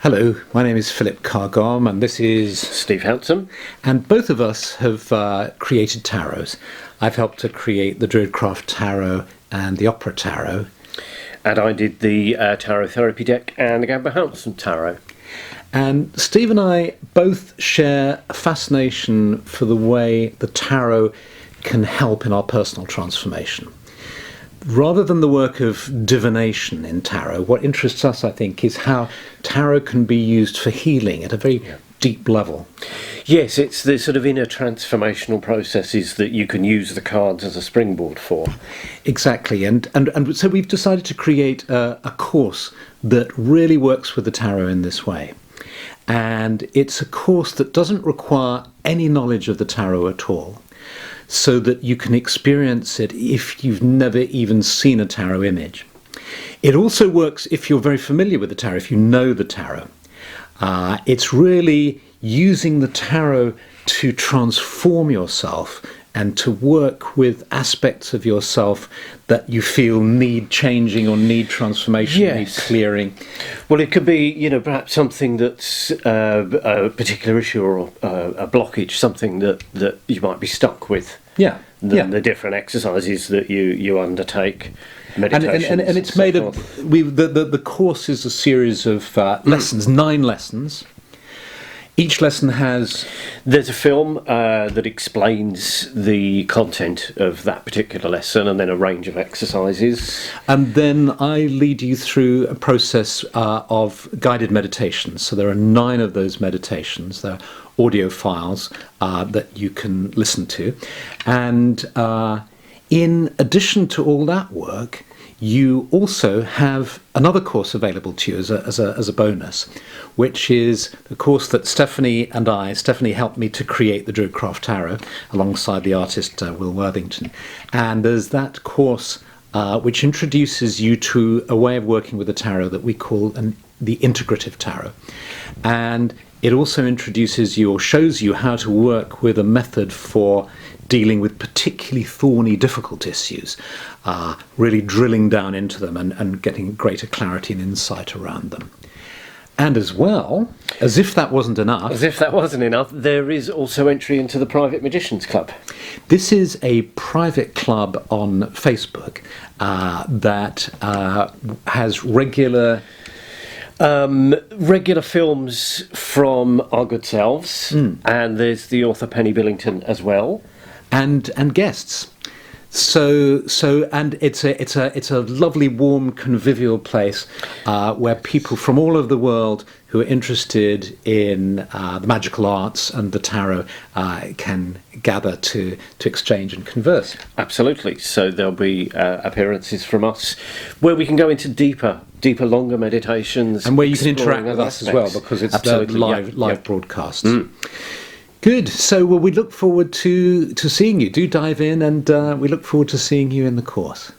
Hello, my name is Philip Carr-Gomm and this is Steve Hounsome. And both of us have created tarots. I've helped to create the DruidCraft Tarot and the Opera Tarot. And I did the Tarot Therapy deck and the Carr-Gomm and Steve Hounsome Tarot. And Steve and I both share a fascination for the way the tarot can help in our personal transformation. Rather than the work of divination in tarot, what interests us, I think, is how tarot can be used for healing at a very deep level. Yes, it's the sort of inner transformational processes that you can use the cards as a springboard for. Exactly, and so we've decided to create a course that really works with the tarot in this way. And it's a course that doesn't require any knowledge of the tarot at all, so that you can experience it if you've never even seen a tarot image. It also works if you're very familiar with the tarot, if you know the tarot. It's really using the tarot to transform yourself and to work with aspects of yourself that you feel need changing or need transformation, need clearing. Well, it could be, perhaps something that's a particular issue or a blockage, something that you might be stuck with. The different exercises that you undertake, meditations. And it's made of, the course is a series of lessons, 9 lessons. Each lesson has... There's a film that explains the content of that particular lesson, and then a range of exercises. And then I lead you through a process of guided meditations. So there are 9 of those meditations. They're audio files that you can listen to. And in addition to all that work, you also have another course available to you as a bonus, which is the course that Stephanie helped me to create the DruidCraft Tarot alongside the artist Will Worthington. And there's that course which introduces you to a way of working with the tarot that we call the integrative tarot. And it also introduces you or shows you how to work with a method for dealing with particularly thorny, difficult issues, really drilling down into them and getting greater clarity and insight around them. And as well, as if that wasn't enough... there is also entry into the Private Magicians Club. This is a private club on Facebook that has regular films from our good selves, and there's the author Penny Billington as well. And guests. So it's a lovely, warm, convivial place where people from all over the world who are interested in the magical arts and the tarot can gather to exchange and converse. Absolutely. So there'll be appearances from us where we can go into deeper, longer meditations, and where you can interact with us as well, because it's live broadcasts. Good. So we look forward to seeing you. Do dive in, and we look forward to seeing you in the course.